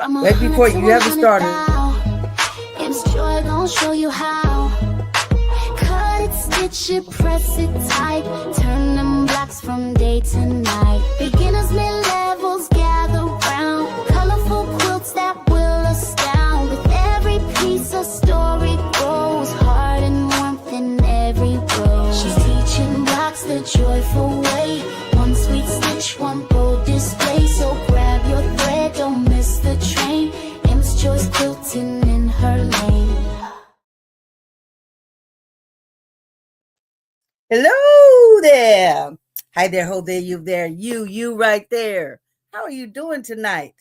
Wait before you ever started. It's joy gonna show you how. Cut it, stitch it, press it tight. Turn them blocks from day to night. Beginners, mid-levels, gather round. Colorful quilts that will astound. With every piece a story grows. Heart and warmth in every row. She's teaching blocks the joyful way. One sweet stitch, one bold display. So grab your thread, don't miss the train. M's Joy's quilting in her lane. Hello there. Hi there, ho there, you there, you right there. How are you doing tonight?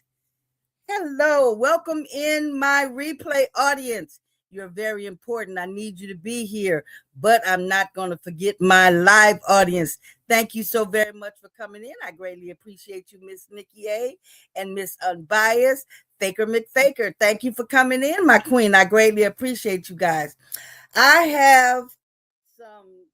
Hello, welcome in my replay audience. You're very important. I need you to be here, but I'm not going to forget my live audience. Thank you so very much for coming in. I greatly appreciate you, Miss Nikki A. and Miss Unbiased, Faker McFaker. Thank you for coming in, my queen. I greatly appreciate you guys. I have some,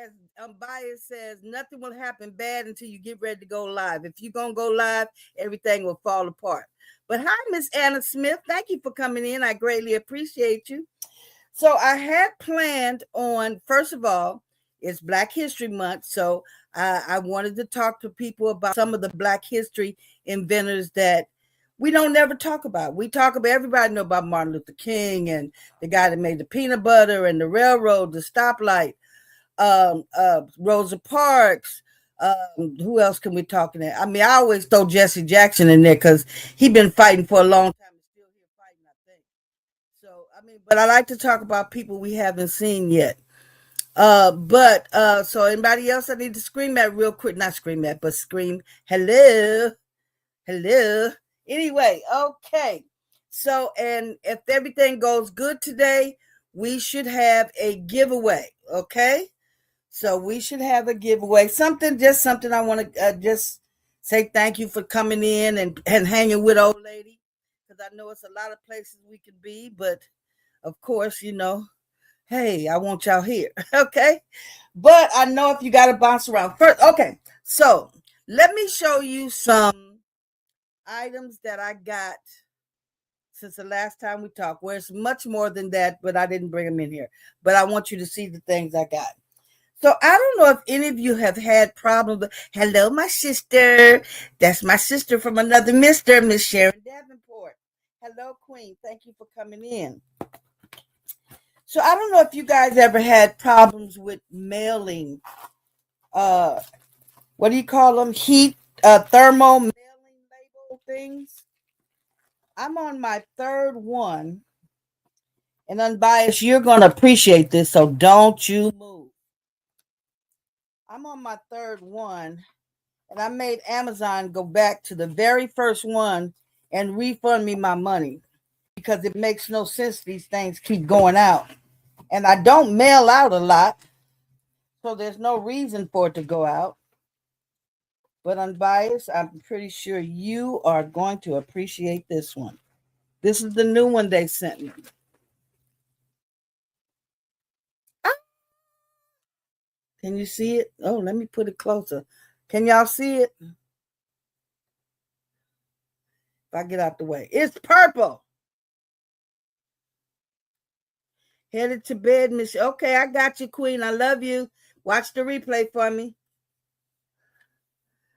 as Unbiased says, nothing will happen bad until you get ready to go live. If you're going to go live, everything will fall apart. But hi, Miss Anna Smith. Thank you for coming in. I greatly appreciate you. So I had planned on, first of all, it's Black History Month. So I wanted to talk to people about some of the Black history inventors that we don't never talk about. We talk about, everybody know about Martin Luther King and the guy that made the peanut butter and the railroad, the stoplight, Rosa Parks. Who else can we talk in there? I mean, I always throw Jesse Jackson in there because he's been fighting for a long time and still here fighting, I think. So, I mean, but I like to talk about people we haven't seen yet. So anybody else I need to scream at real quick? Not scream at, but scream, hello, hello. Anyway, okay. So, and if everything goes good today, we should have a giveaway, okay? So we should have a giveaway. Something I want to just say thank you for coming in and hanging with old lady. Because I know it's a lot of places we could be. But, of course, you know, hey, I want y'all here. Okay? But I know if you got to bounce around. First, okay. So let me show you some items that I got since the last time we talked. Where it's much more than that, but I didn't bring them in here. But I want you to see the things I got. So I don't know if any of you have had problems. Hello, my sister. That's my sister from another mister, Miss Sharon Davenport. Hello, Queen. Thank you for coming in. So I don't know if you guys ever had problems with mailing. What do you call them? Thermal mailing label things. I'm on my third one. And Unbiased, you're going to appreciate this, so don't you move. I'm on my third one, and I made Amazon go back to the very first one and refund me my money because it makes no sense these things keep going out. And I don't mail out a lot, so there's no reason for it to go out. But Unbiased, I'm pretty sure you are going to appreciate this one. This is the new one they sent me. Can you see it? Oh, let me put it closer. Can y'all see it? If I get out the way. It's purple. Headed to bed, Miss. Okay, I got you, Queen. I love you. Watch the replay for me.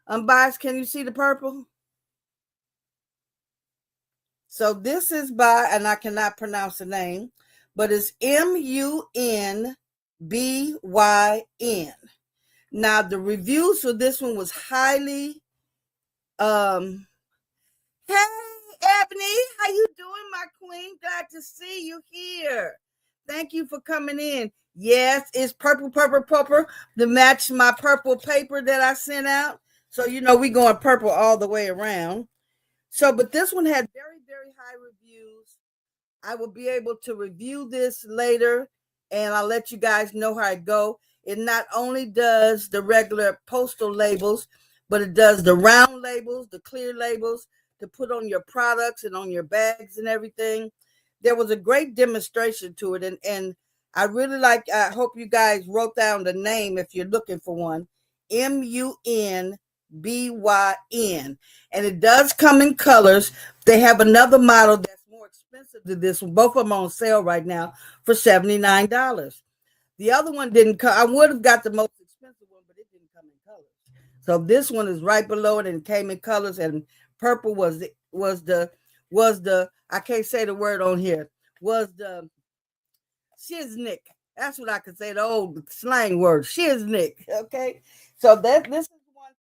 Unbiased, can you see the purple? So this is by, and I cannot pronounce the name, but it's MUNBYN. Now the reviews for this one was highly hey Ebony, how you doing, my queen? Glad to see you here. Thank you for coming in. Yes, it's purple to match my purple paper that I sent out. So you know we going purple all the way around. So but this one had very, very high reviews. I will be able to review this later and I'll let you guys know how it go. It not only does the regular postal labels, but it does the round labels, the clear labels to put on your products and on your bags and everything. There was a great demonstration to it. And I really like, I hope you guys wrote down the name if you're looking for one. MUNBYN. And it does come in colors. they have another model that's more expensive than this one. Both of them are on sale right now for $79. The other one didn't come. I would have got the most expensive one, but it didn't come in colors. So this one is right below it and came in colors, and purple was the I can't say the word on here, was the shiznick. That's what I could say, the old slang word, shiznick. Okay. So this is one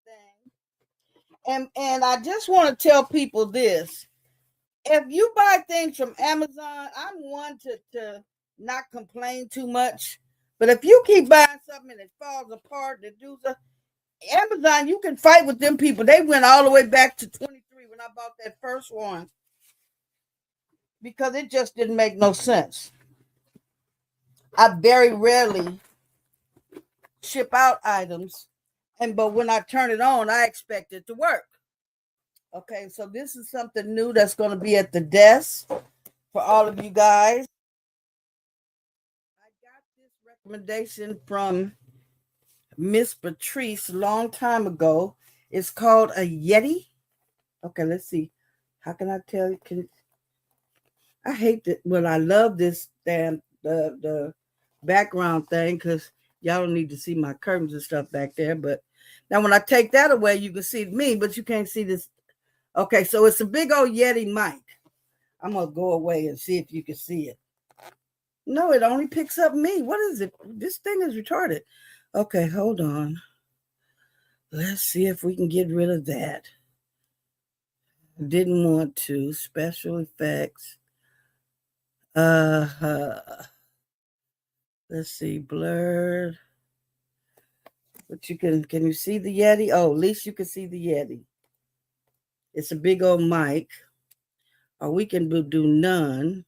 thing. And I just want to tell people this. If you buy things from Amazon, I'm one to not complain too much. But if you keep buying something and it falls apart, Amazon, you can fight with them people. They went all the way back to 23 when I bought that first one, because it just didn't make no sense. I very rarely ship out items, but when I turn it on, I expect it to work. Okay, so this is something new that's going to be at the desk for all of you guys. I got this recommendation from Miss Patrice a long time ago. It's called a Yeti. Okay, let's see. How can I tell you? I hate that. Well, I love this damn the background thing, because y'all don't need to see my curtains and stuff back there. But now when I take that away, you can see me, but you can't see this. Okay, so it's a big old Yeti mic. I'm going to go away and see if you can see it. No, it only picks up me. What is it? This thing is retarded. Okay, hold on. Let's see if we can get rid of that. Didn't want to. Special effects. Let's see, blurred. But can you see the Yeti? Oh, at least you can see the Yeti. It's a big old mic. Or we can do none.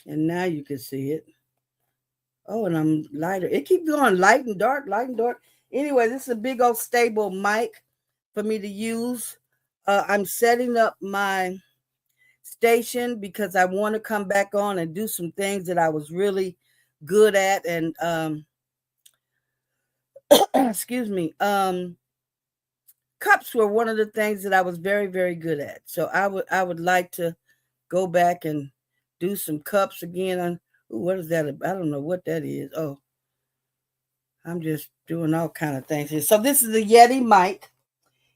And now you can see it. Oh, and I'm lighter. It keeps going light and dark, light and dark. Anyway, this is a big old stable mic for me to use. I'm setting up my station because I want to come back on and do some things that I was really good at. And excuse me, cups were one of the things that I was very, very good at. So I would like to go back and do some cups again. Ooh, what is that? I don't know what that is. Oh, I'm just doing all kind of things here. So this is a Yeti mic.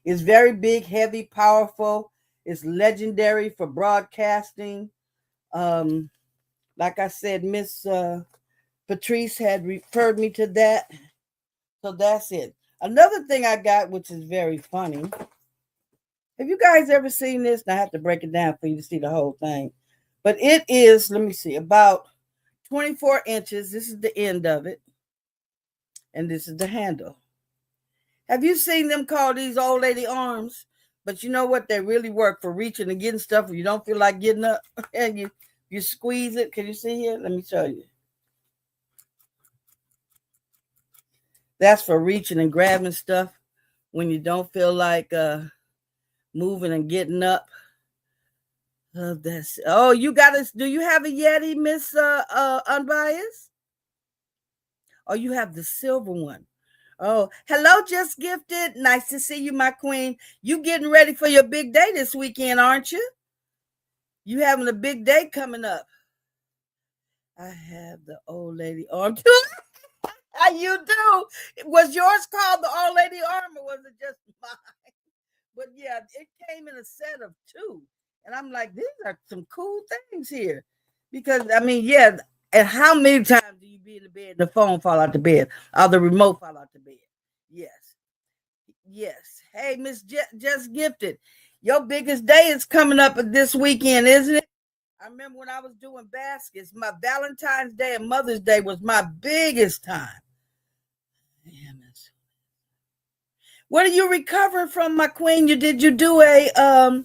It's very big, heavy, powerful. It's legendary for broadcasting. Like I said, Miss Patrice had referred me to that. So that's it. Another thing I got, which is very funny. Have you guys ever seen this? And I have to break it down for you to see the whole thing. But it is, let me see, about 24 inches. This is the end of it. And this is the handle. Have you seen them call these old lady arms? But you know what? They really work for reaching and getting stuff when you don't feel like getting up. And you squeeze it. Can you see here? Let me show you. That's for reaching and grabbing stuff when you don't feel like moving and getting up. You got us. Do you have a Yeti, Miss Unbiased? Oh, you have the silver one. Oh, hello, Just Gifted. Nice to see you, my queen. You getting ready for your big day this weekend, aren't you? You having a big day coming up. I have the old lady arm too. You do. Was yours called the old lady arm, or was it just mine? But yeah, it came in a set of 2. And I'm like, these are some cool things here. Because, I mean, yeah, and how many times do you be in the bed and the phone fall out the bed or the remote fall out the bed? Yes. Yes. Hey, Miss Just Gifted, your biggest day is coming up this weekend, isn't it? I remember when I was doing baskets, my Valentine's Day and Mother's Day was my biggest time. Damn it. What are you recovering from, my queen? Did you do a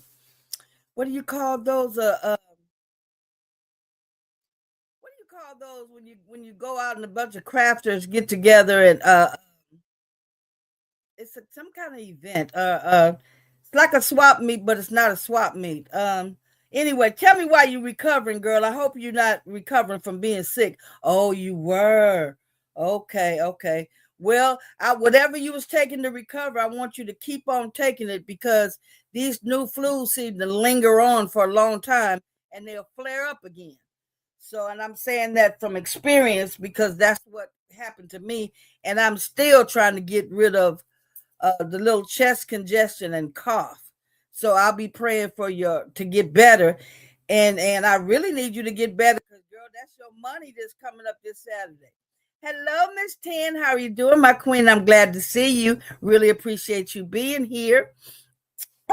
what do you call those? What do you call those when you go out and a bunch of crafters get together and it's some kind of event. It's like a swap meet, but it's not a swap meet. Anyway, tell me why you're recovering, girl. I hope you're not recovering from being sick. Oh, you were. Okay. Well, whatever you was taking to recover, I want you to keep on taking it, because these new flus seem to linger on for a long time and they'll flare up again. So, and I'm saying that from experience because that's what happened to me. And I'm still trying to get rid of the little chest congestion and cough. So I'll be praying for you to get better. And I really need you to get better because, girl, that's your money that's coming up this Saturday. Hello, Miss 10. How are you doing, my queen? I'm glad to see you. Really appreciate you being here.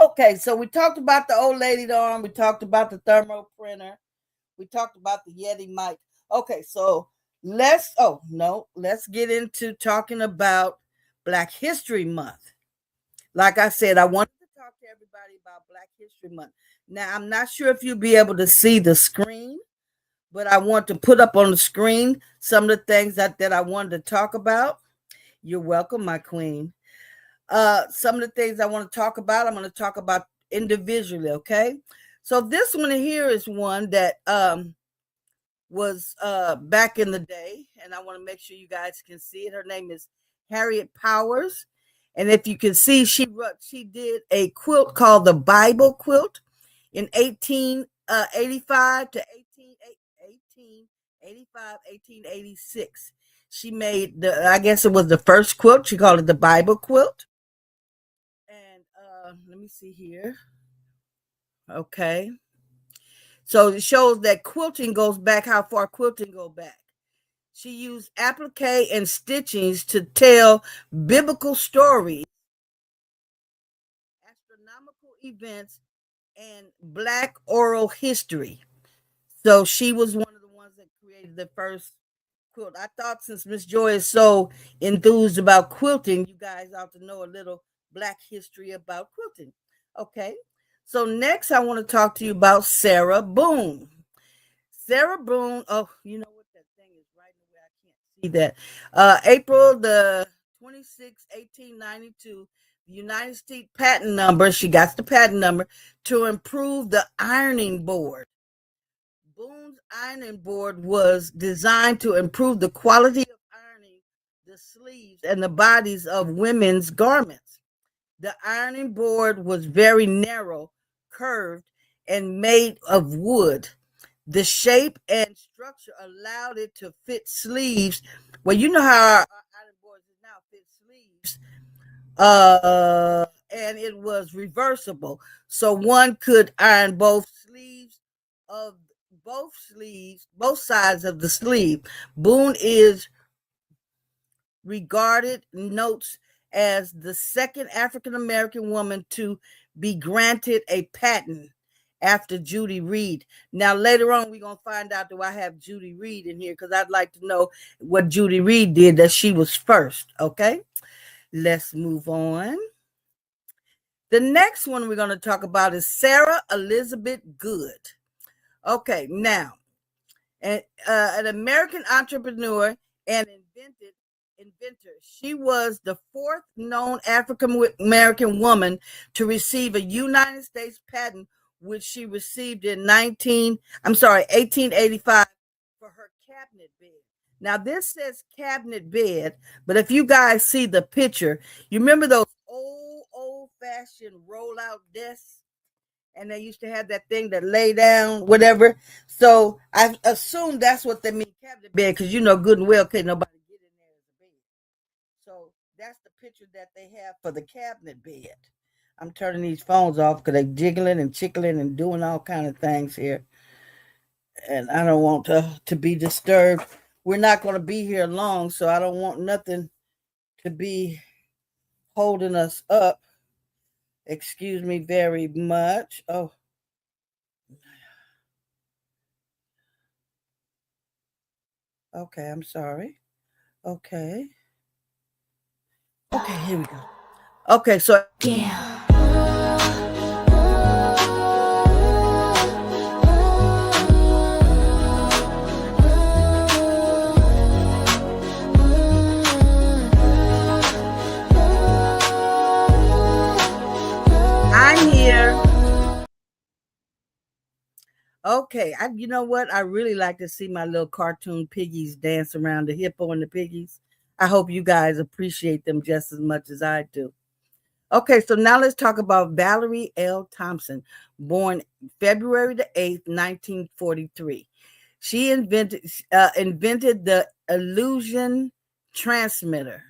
Okay, so we talked about the old lady arm. We talked about the thermo printer. We talked about the Yeti mic. Okay, so let's get into talking about Black History Month. Like I said, I wanted to talk to everybody about Black History Month. Now, I'm not sure if you'll be able to see the screen, but I want to put up on the screen some of the things that I wanted to talk about. You're welcome, my queen. Some of the things I want to talk about, I'm going to talk about individually, okay? So this one here is one that was back in the day, and I want to make sure you guys can see it. Her name is Harriet Powers, and if you can see, she did a quilt called the Bible Quilt in 1885 to 1886. She made I guess it was the first quilt. She called it the Bible Quilt. And let me see here. Okay. So it shows that quilting goes back, how far quilting goes back. She used appliqué and stitchings to tell biblical stories, astronomical events, and Black oral history. So she was one of the ones that created the first quilt. I thought since Miss Joy is so enthused about quilting, you guys ought to know a little Black history about quilting. Okay. So next I want to talk to you about Sarah Boone. Sarah Boone, oh, you know what that thing is right away. I can't see that. April the 26th, 1892, the United States patent number, she got the patent number to improve the ironing board. Boone's ironing board was designed to improve the quality of ironing the sleeves and the bodies of women's garments. The ironing board was very narrow, curved, and made of wood. The shape and structure allowed it to fit sleeves. Well, you know how our ironing boards now fit sleeves. And it was reversible. So one could iron both sides of the sleeve. Boone is regarded, notes, as the second African American woman to be granted a patent after Judy Reed. Now, later on, we're going to find out, do I have Judy Reed in here? Because I'd like to know what Judy Reed did, that she was first. Okay, let's move on. The next one we're going to talk about is Sarah Elizabeth Good. Okay, now, an American entrepreneur and inventor. She was the fourth known African American woman to receive a United States patent, which she received in 1885 for her cabinet bed. Now this says cabinet bed, but if you guys see the picture, you remember those old-fashioned roll-out desks? And they used to have that thing that lay down, whatever. So I assume that's what they mean, cabinet bed, because you know good and well can't nobody get in there as a bed. So that's the picture that they have for the cabinet bed. I'm turning these phones off because they're jiggling and chickling and doing all kind of things here. And I don't want to be disturbed. We're not going to be here long, so I don't want nothing to be holding us up. Excuse me very much. Oh. Okay, I'm sorry. Okay. Okay, here we go. Okay, so Yeah. I'm here. Okay, you know what? I really like to see my little cartoon piggies dance around, the hippo and the piggies. I hope you guys appreciate them just as much as I do. Okay, so now let's talk about Valerie L. Thompson, born February the 8th, 1943. She invented the illusion transmitter.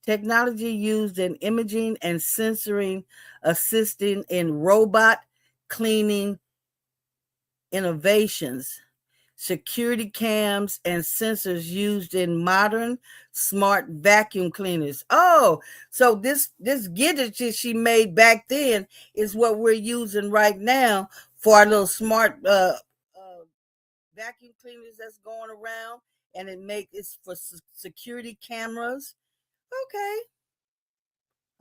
Technology used in imaging and sensoring, assisting in robot cleaning innovations, security cams, and sensors used in modern smart vacuum cleaners. Oh, so this gadget that she made back then is what we're using right now for our little smart vacuum cleaners that's going around, and it's for security cameras. Okay.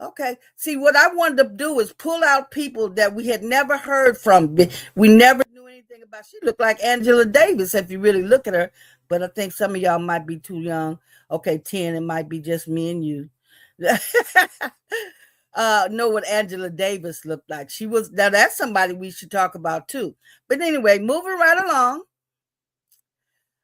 Okay. See, what I wanted to do is pull out people that we had never heard from. We never knew anything about. She looked like Angela Davis if you really look at her. But I think some of y'all might be too young. Okay, 10, it might be just me and you. Know what Angela Davis looked like. Now that's somebody we should talk about too. But anyway, moving right along.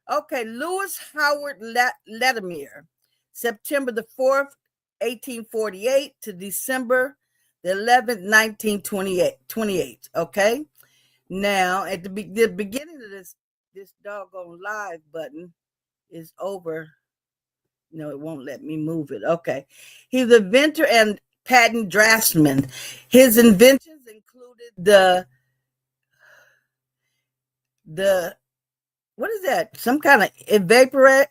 Okay, Lewis Howard Latimer, September the 4th, 1848 to December the 11th, 1928. Okay. Now, at the beginning of this doggone live button is over. No, it won't let me move it. Okay. He's an inventor and patent draftsman. His inventions included the what is that? Some kind of evaporative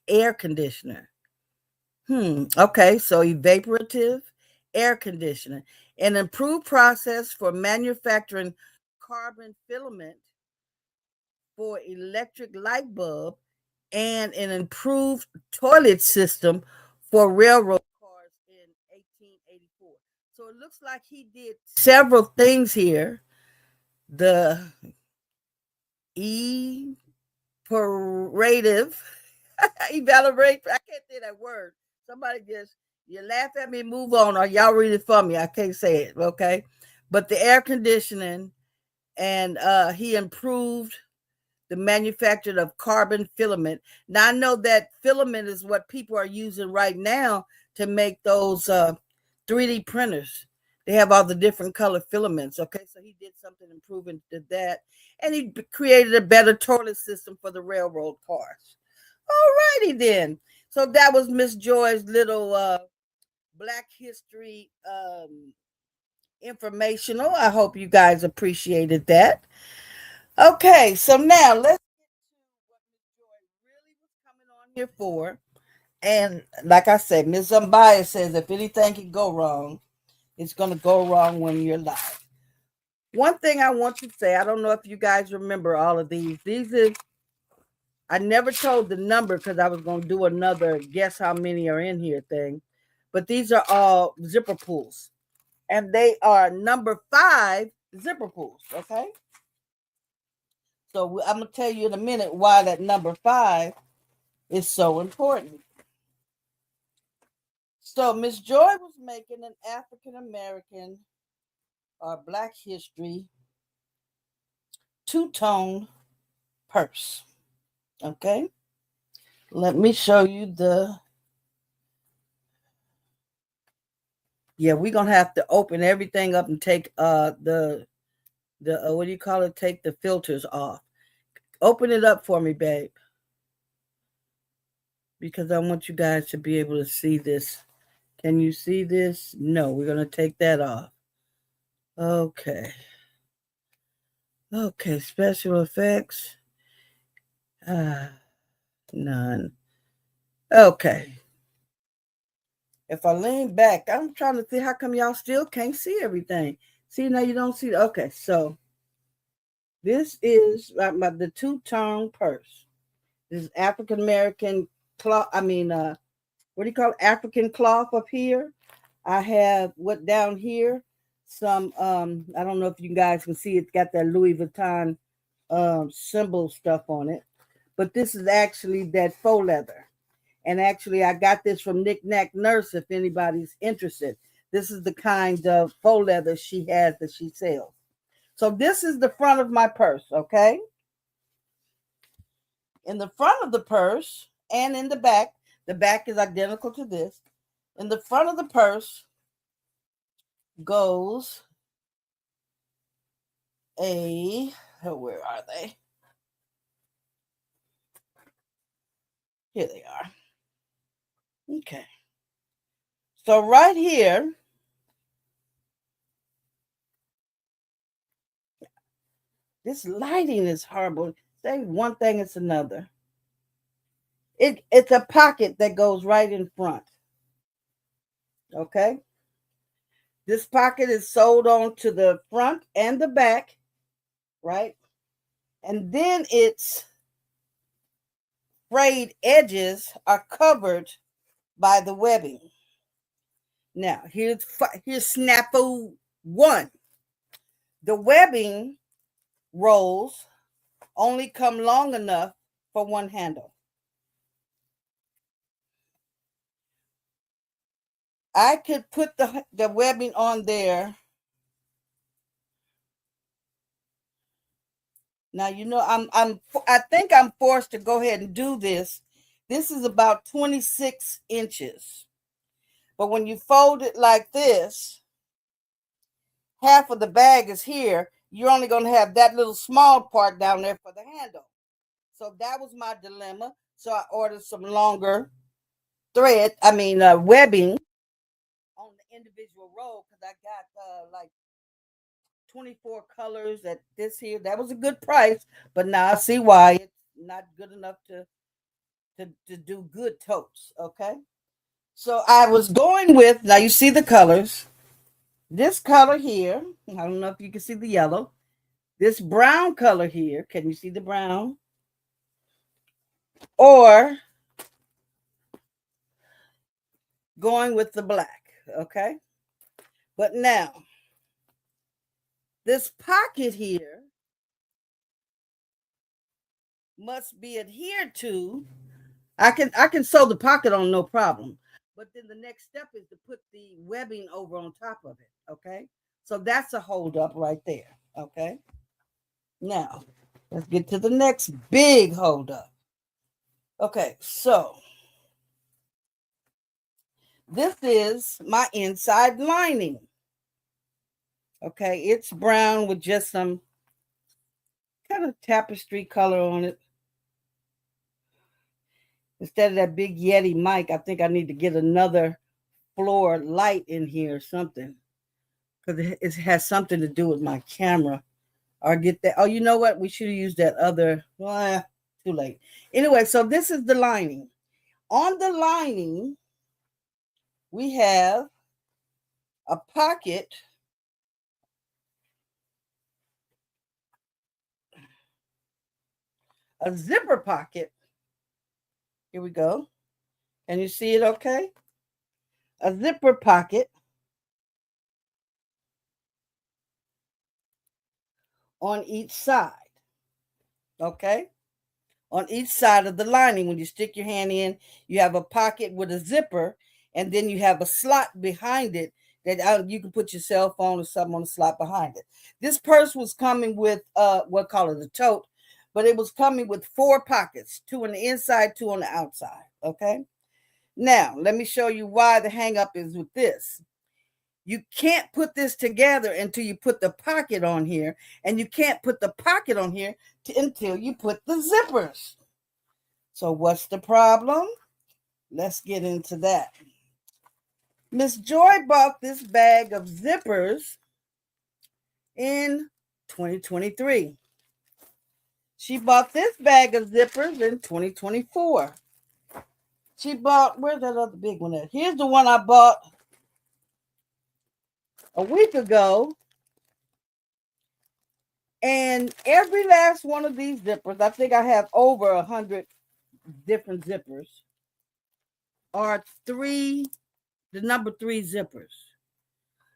air conditioner. Okay, so evaporative air conditioner, an improved process for manufacturing carbon filament for electric light bulb, and an improved toilet system for railroad cars in 1884. So it looks like he did several things here. The evaporative, evaporate. I can't say that word. Somebody just, you laugh at me, move on, or y'all read it for me. I can't say it, okay? But the air conditioning, and he improved the manufacture of carbon filament. Now I know that filament is what people are using right now to make those 3D printers. They have all the different color filaments. Okay, so he did something improving to that, and he created a better toilet system for the railroad cars. All righty then. So that was Miss Joy's little Black History informational. I hope you guys appreciated that. Okay, so now let's get to what Miss Joy really was coming on here for. And like I said, Ms. Umbaya says if anything can go wrong, it's going to go wrong when you're live. One thing I want to say, I don't know if you guys remember all of these. I never told the number because I was going to do another guess how many are in here thing. But these are all zipper pulls. And they are number 5 zipper pulls, okay? So I'm going to tell you in a minute why that number 5 is so important. So Miss Joy was making an African American or Black History two-tone purse. Okay, let me show you we're gonna have to open everything up and take the what do you call it? Take the filters off. Open it up for me, babe, because I want you guys to be able to see this. Can you see this? No, we're gonna take that off. Okay, special effects. None. Okay. If I lean back, I'm trying to see how come y'all still can't see everything. See, now you don't see. Okay, so this is the two-tone purse. This is African American cloth. What do you call it? African cloth up here. I have what down here. Some I don't know if you guys can see. It's got that Louis Vuitton symbol stuff on it, but this is actually that faux leather. And actually, I got this from Knick Knack Nurse, if anybody's interested. This is the kind of faux leather she has that she sells. So this is the front of my purse, okay? In the front of the purse and in the back is identical to this. In the front of the purse goes where are they? Here they are. Okay. So right here, this lighting is horrible. Say one thing, it's another. It's a pocket that goes right in front. Okay. This pocket is sewed on to the front and the back, right? And then its frayed edges are covered by the webbing. Now, here's snafu one. The webbing rolls only come long enough for one handle. I could put the webbing on there. Now, you know, I think I'm forced to go ahead and do this. This is about 26 inches. But when you fold it like this, half of the bag is here. You're only going to have that little small part down there for the handle. So that was my dilemma. So I ordered some longer webbing on the individual roll because I got like 24 colors at this here. That was a good price, but now I see why it's not good enough to do good totes. Okay. So I was going with, now you see the colors. This color here, I don't know if you can see the yellow. This brown color here, can you see the brown? Or going with the black, okay? But now, this pocket here must be adhered to. I can sew the pocket on no problem. But then the next step is to put the webbing over on top of it, okay? So that's a hold up right there, okay? Now, let's get to the next big hold up. Okay, so this is my inside lining. Okay, it's brown with just some kind of tapestry color on it. Instead of that big Yeti mic, I think I need to get another floor light in here or something, because it has something to do with my camera. Or get that. Oh, you know what? We should have used that other. Well, too late. Anyway, so this is the lining. On the lining, we have a pocket. A zipper pocket. Here we go. Can you see it okay? A zipper pocket on each side. Okay? On each side of the lining, when you stick your hand in, you have a pocket with a zipper, and then you have a slot behind it that you can put your cell phone or something on the slot behind it. This purse was coming with we'll call it a tote, but it was coming with 4 pockets, 2 on the inside, 2 on the outside. Okay. Now, let me show you why the hang up is with this. You can't put this together until you put the pocket on here, and you can't put the pocket on here until you put the zippers. So what's the problem? Let's get into that. Miss Joy bought this bag of zippers in 2023. She bought this bag of zippers in 2024. She bought, where's that other big one at? Here's the one I bought a week ago. And every last one of these zippers, I think I have over 100 different zippers, are the number 3 zippers.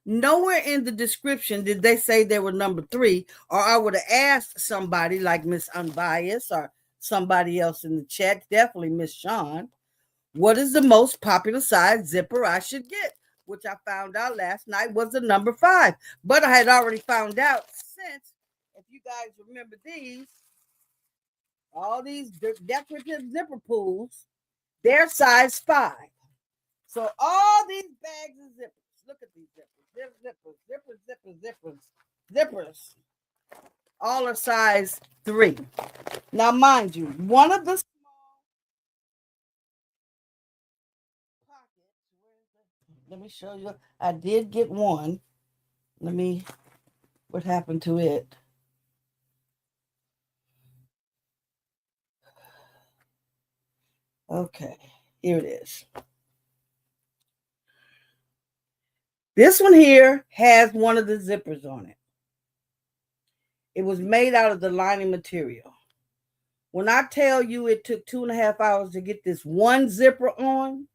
Nowhere in the description did they say they were number 3, or I would have asked somebody like Miss Unbiased or somebody else in the chat, definitely Miss Sean, what is the most popular size zipper I should get? Which I found out last night was the number 5. But I had already found out sense. If you guys remember these, all these decorative zipper pulls, they're size 5. So all these bags of zippers, look at these zippers, all are size 3. Now, mind you, one of the small pockets, let me show you. I did get one. What happened to it? Okay, here it is. This one here has one of the zippers on it. It was made out of the lining material. When I tell you it took 2.5 hours to get this one zipper on,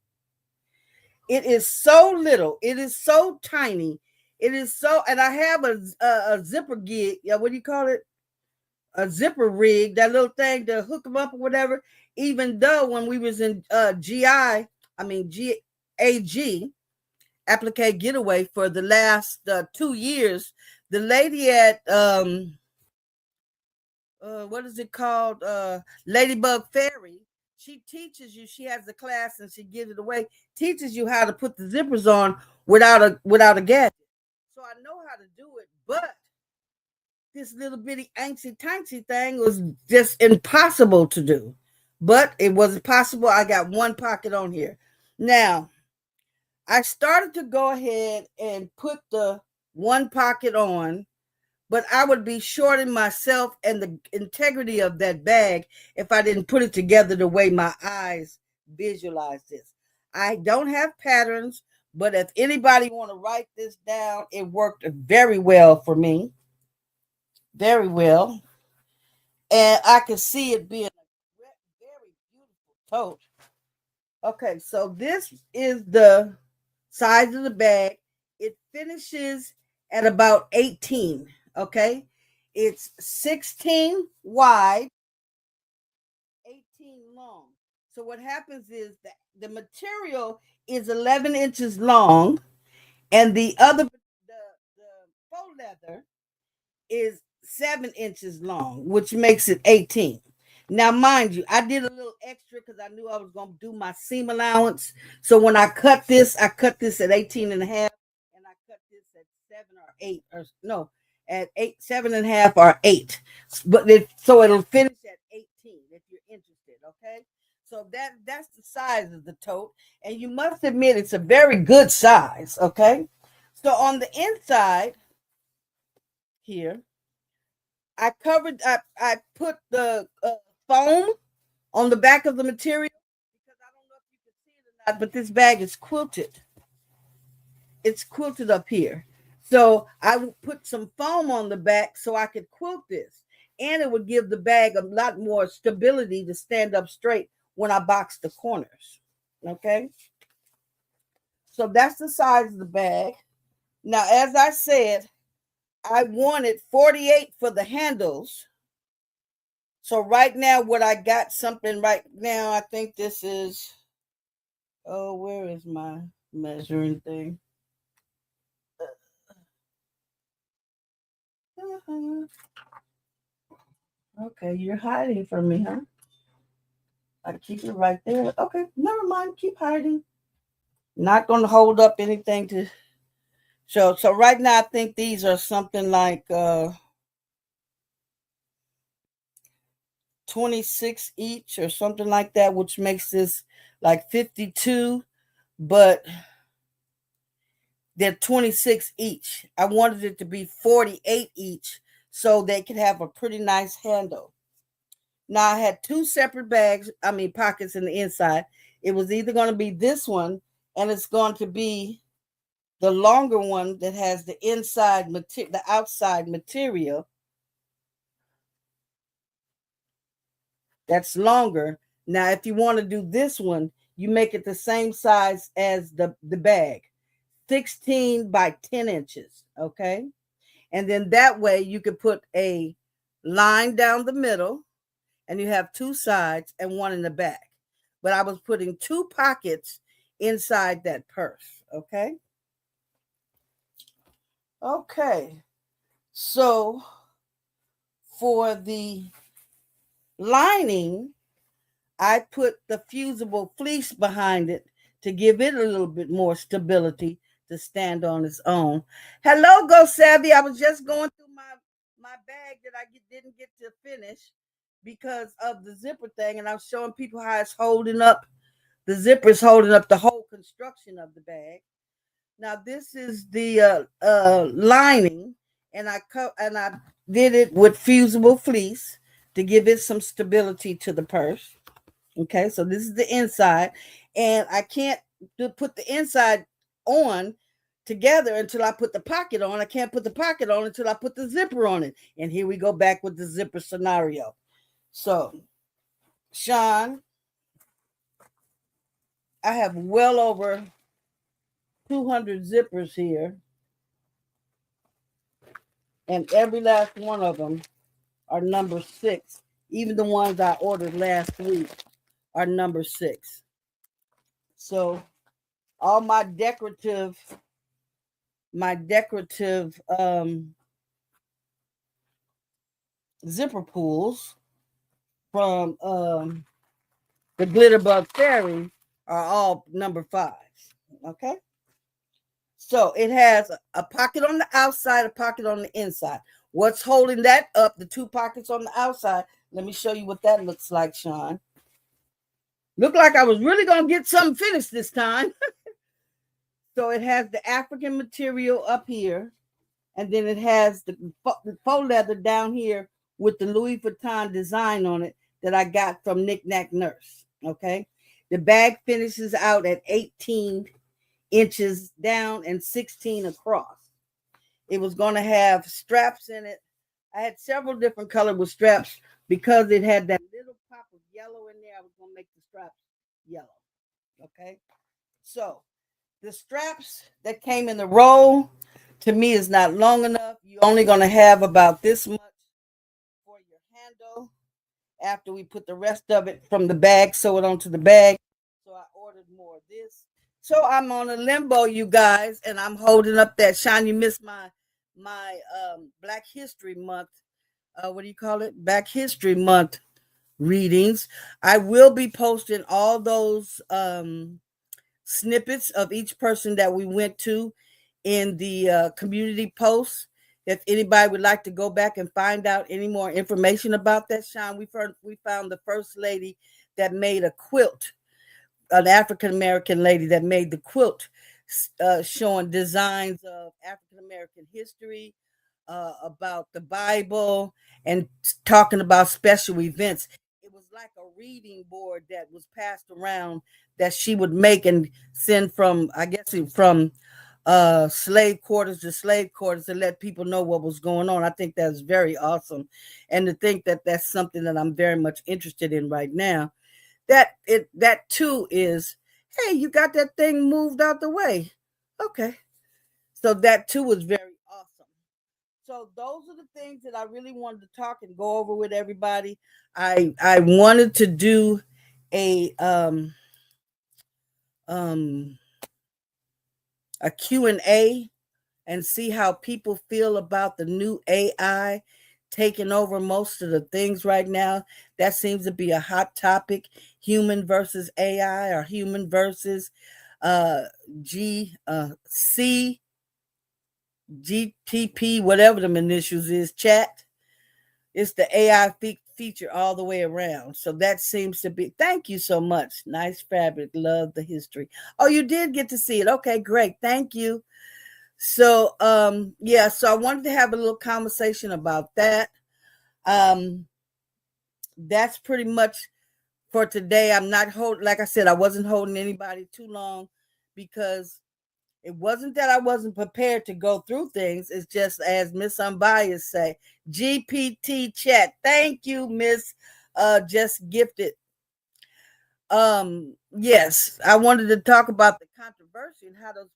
it is so little. It is so tiny. It is so, and I have a zipper gig. Yeah, what do you call it? A zipper rig, that little thing to hook them up or whatever. Even though when we was in GAG, appliqué getaway for the last 2 years, the lady at what is it called? Ladybug Fairy. She teaches you. She has the class and she gives it away. Teaches you how to put the zippers on without a gadget. So I know how to do it, but this little bitty antsy tanksy thing was just impossible to do. But it was possible. I got one pocket on here. Now, I started to go ahead and put the one pocket on, but I would be shorting myself and the integrity of that bag if I didn't put it together the way my eyes visualize this. I don't have patterns, but if anybody want to write this down, it worked very well for me. Very well. And I can see it being a very beautiful tote. Okay, so this is the size of the bag. It finishes at about 18. Okay, it's 16 wide, 18 long. So what happens is that the material is 11 inches long, and the faux leather is 7 inches long, which makes it 18. Now, mind you, I did a little extra because I knew I was going to do my seam allowance. So when I cut this at 18 and a half, and I cut this at 7 or 8, or no, at 8, 7.5 or 8. But so it'll finish at 18 if you're interested, okay? So that's the size of the tote. And you must admit it's a very good size, okay? So on the inside here, I put the foam on the back of the material because I don't know if you can see it or not, but this bag is quilted. It's quilted up here. So I would put some foam on the back so I could quilt this. And it would give the bag a lot more stability to stand up straight when I box the corners. Okay. So that's the size of the bag. Now, as I said, I wanted 48 for the handles. So right now, what I got something right now, I think this is, where is my measuring thing? Okay, you're hiding from me, huh? I keep it right there. Okay, never mind. Keep hiding. Not going to hold up anything to show. So right now, I think these are something like 26 each or something like that, which makes this like 52, but they're 26 each. I wanted it to be 48 each so they could have a pretty nice handle. Now I had 2 separate pockets in the inside. It was either going to be this one, and it's going to be the longer one that has the outside material that's longer. Now, if you want to do this one, you make it the same size as the bag, 16 by 10 inches. Okay. And then that way you could put a line down the middle and you have 2 sides and one in the back. But I was putting 2 pockets inside that purse. Okay. Okay. So For the lining, I put the fusible fleece behind it to give it a little bit more stability to stand on its own. Hello, Go Savvy. I was just going through my bag that I didn't get to finish because of the zipper thing, and I was showing people how it's holding up. The zipper is holding up the whole construction of the bag. Now this is the lining, and I did it with fusible fleece to give it some stability to the purse. Okay, so this is the inside, and I can't put the inside on together until I put the pocket on. I can't put the pocket on until I put the zipper on it. And here we go back with the zipper scenario. So, Sean, I have well over 200 zippers here, and every last one of them are number 6. Even the ones I ordered last week are number 6. So all my decorative zipper pulls from the Glitterbug Fairy are all number 5s. Okay, so it has a pocket on the outside, a pocket on the inside. What's holding that up, the 2 pockets on the outside? Let me show you what that looks like, Sean. Looked like I was really going to get something finished this time. So it has the African material up here, and then it has the faux leather down here with the Louis Vuitton design on it that I got from Knick Knack Nurse. Okay, the bag finishes out at 18 inches down and 16 across. It was going to have straps in it. I had several different colors with straps because it had that little pop of yellow in there. I was going to make the straps yellow. Okay, so the straps that came in the roll to me is not long enough. You're only going to have about this much for your handle after we put the rest of it from the bag, sew it onto the bag. So I ordered more of this. So I'm on a limbo, you guys, and I'm holding up that shine. You missed my Black History Month. What do you call it? Black History Month readings. I will be posting all those snippets of each person that we went to in the community posts. If anybody would like to go back and find out any more information about that, Sean, we found the first lady that made a quilt, an African-American lady that made the quilt, showing designs of African-American history, about the Bible, and talking about special events. It was like a reading board that was passed around that she would make and send from, I guess, from slave quarters to slave quarters to let people know what was going on. I think that's very awesome. And to think that that's something that I'm very much interested in right now. That too is, hey, you got that thing moved out the way. Okay. So that too was very awesome. So those are the things that I really wanted to talk and go over with everybody. I wanted to do a Q&A and see how people feel about the new AI taking over most of the things right now. That seems to be a hot topic, human versus AI or human versus GTP, whatever the initials is, chat. It's the AI feature all the way around. So that seems to be, thank you so much. Nice fabric. Love the history. Oh, you did get to see it. Okay, great. Thank you. So, yeah, so I wanted to have a little conversation about that. That's pretty much for today. I'm not holding, like I said, I wasn't holding anybody too long because it wasn't that I wasn't prepared to go through things. It's just, as Miss Unbiased say, GPT chat. Thank you, Miss Just Gifted. Yes, I wanted to talk about the controversy and how do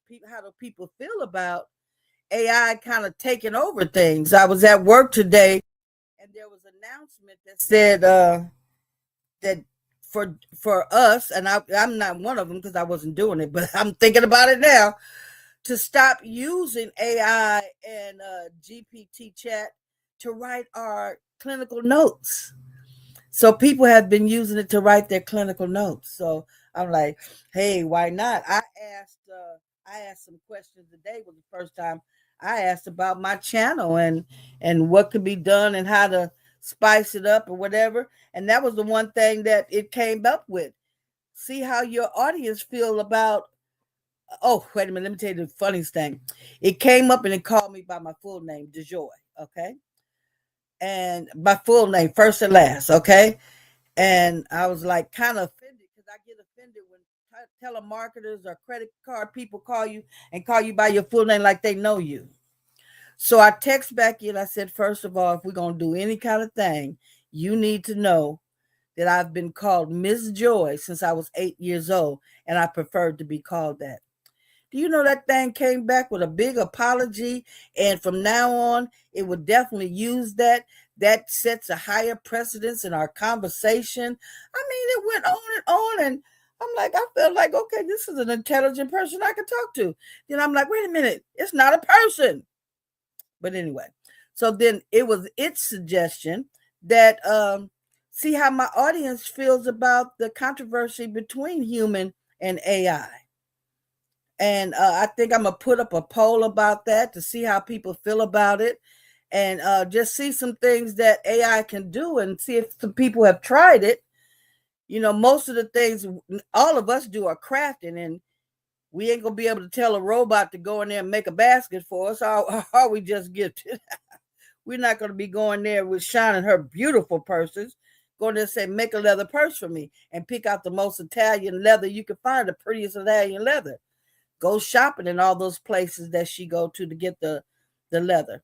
people feel about AI kind of taking over things. I was at work today and there was an announcement that said that for us, and I'm not one of them because I wasn't doing it, but I'm thinking about it now, to stop using AI and GPT chat to write our clinical notes. So people have been using it to write their clinical notes. So I'm like, hey, why not? I asked some questions today. Was the first time I asked about my channel and what could be done and how to spice it up or whatever. And that was the one thing that it came up with. See how your audience feel about. Oh, wait a minute. Let me tell you the funniest thing. It came up and it called me by my full name, DeJoy. Okay. And my full name, first and last. Okay. And I was like kind of offended because I get offended when telemarketers or credit card people call you and call you by your full name like they know you. So I text back in. I said, first of all, if we're going to do any kind of thing, you need to know that I've been called Miss Joy since I was 8 years old, and I preferred to be called that. Do you know that thing came back with a big apology? And from now on, it would definitely use that. That sets a higher precedence in our conversation. I mean, it went on and on. And I'm like, I felt like, okay, this is an intelligent person I can talk to. Then I'm like, wait a minute, it's not a person. But anyway, so then it was its suggestion that see how my audience feels about the controversy between human and AI. And I think I'm gonna put up a poll about that to see how people feel about it, and just see some things that AI can do, and see if some people have tried it. You know, most of the things all of us do are crafting, and we ain't gonna be able to tell a robot to go in there and make a basket for us. Are we just gifted? We're not gonna be going there with shining her beautiful purses. Going there and say, make a leather purse for me, and pick out the most Italian leather you can find, the prettiest Italian leather. Go shopping in all those places that she go to get the leather.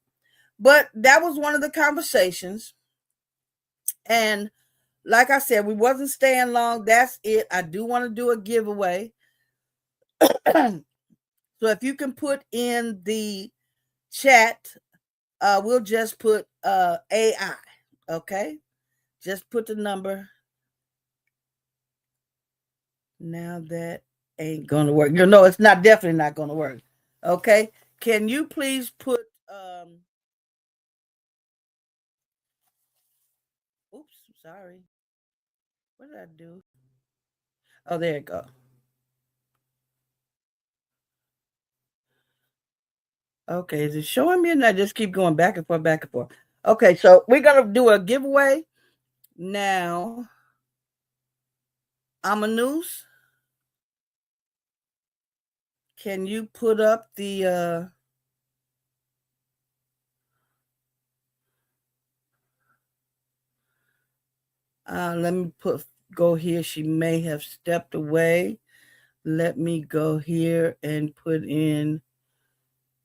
But that was one of the conversations. And like I said, we wasn't staying long. That's it. I do want to do a giveaway. So if you can put in the chat, we'll just put AI. Okay. Just put the number. Now that ain't gonna work. You know, it's not definitely not gonna work. Okay. Can you please put oops, sorry. What did I do? Oh, there it go. Okay, is it showing me? And I just keep going back and forth, back and forth. Okay, so we're gonna do a giveaway now. Amanus, can you put up the let me go here. She may have stepped away. Let me go here and put in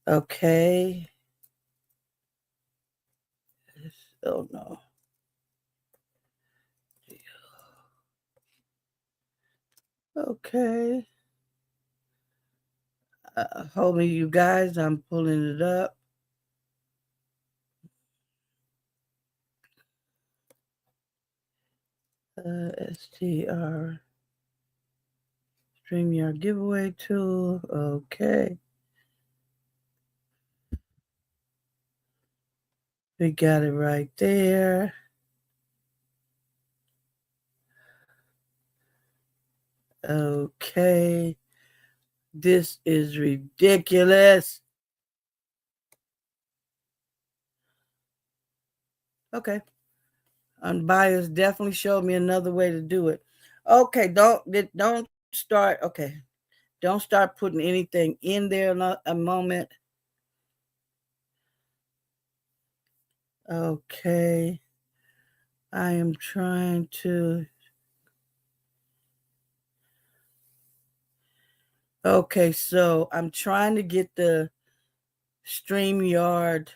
okay. Oh no. Okay. Hold me, you guys. I'm pulling it up. STR StreamYard giveaway tool. Okay. We got it right there. Okay. This is ridiculous. Okay. Unbiased definitely showed me another way to do it. Okay, don't start. Okay. Don't start putting anything in there in a moment. Okay. I am trying to. Okay, so I'm trying to get the StreamYard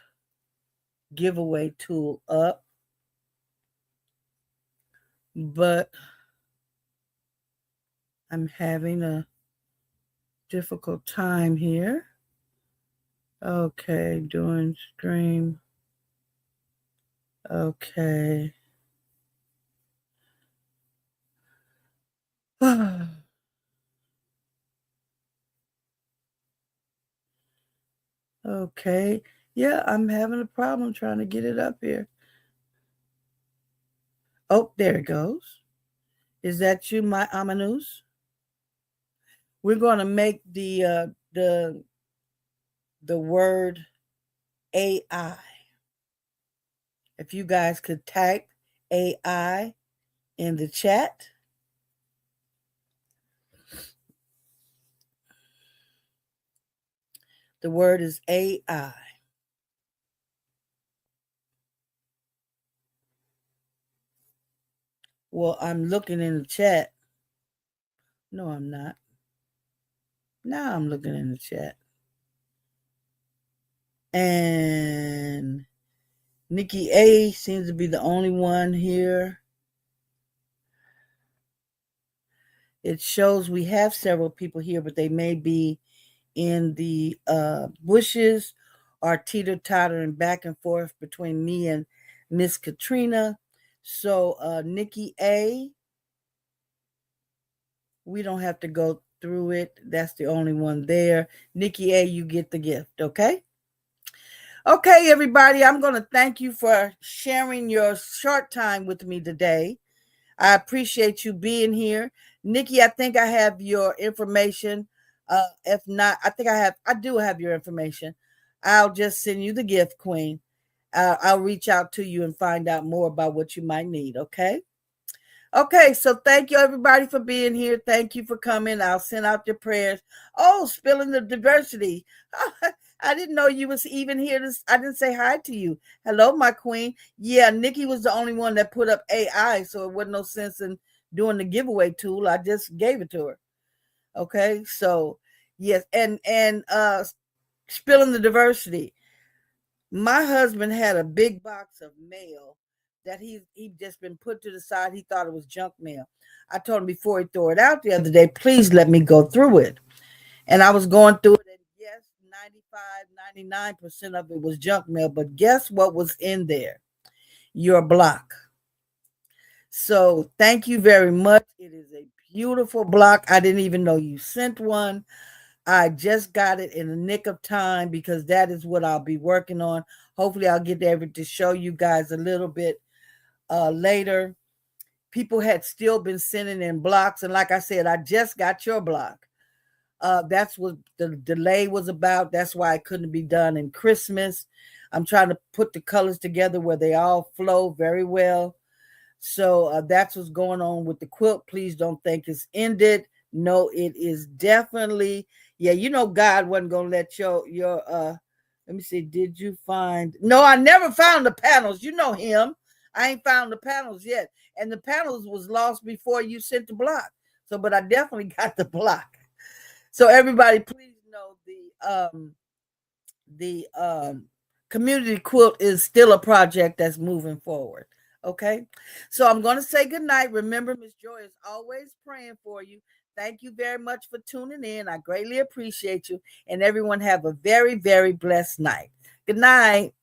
giveaway tool up, but I'm having a difficult time here. Okay, doing stream. Okay. Okay. Yeah, I'm having a problem trying to get it up here. Oh, there it goes. Is that you, my Amanus? We're going to make the word AI. If you guys could type AI in the chat. The word is AI. Well, I'm looking in the chat. No, I'm not. Now I'm looking in the chat. And Nikki A seems to be the only one here. It shows we have several people here, but they may be in the bushes or teeter-tottering back and forth between me and Miss Katrina. So Nikki A, we don't have to go through it. That's the only one there. Nikki A, you get the gift, okay? Okay, everybody, I'm going to thank you for sharing your short time with me today. I appreciate you being here. Nikki, I think I have your information. If not, I do have your information. I'll just send you the gift, Queen. I'll reach out to you and find out more about what you might need, okay? Okay, so thank you everybody for being here. Thank you for coming. I'll send out your prayers. Oh, spilling the diversity. I didn't know you was even here. I didn't say hi to you. Hello, my queen. Yeah, Nikki was the only one that put up AI, so it wasn't no sense in doing the giveaway tool. I just gave it to her. Okay, so yes, and spilling the diversity. My husband had a big box of mail that he just been put to the side. He thought it was junk mail. I told him before he threw it out the other day, please let me go through it. And I was going through it, and yes, 99% of it was junk mail. But guess what was in there? Your block. So thank you very much. It is a beautiful block. I didn't even know you sent one. I just got it in the nick of time because that is what I'll be working on. Hopefully I'll get able to show you guys a little bit later. People had still been sending in blocks. And like I said, I just got your block. That's what the delay was about. That's why it couldn't be done in Christmas. I'm trying to put the colors together where they all flow very well. So that's what's going on with the quilt. Please don't think it's ended. No, it is definitely. Yeah, you know God wasn't going to let your let me see, did you find? No, I never found the panels. You know him. I ain't found the panels yet. And the panels was lost before you sent the block. So, but I definitely got the block. So everybody, please know the community quilt is still a project that's moving forward. Okay, so I'm going to say good night. Remember, Miss Joy is always praying for you. Thank you very much for tuning in. I greatly appreciate you. And everyone have a very, very blessed night. Good night.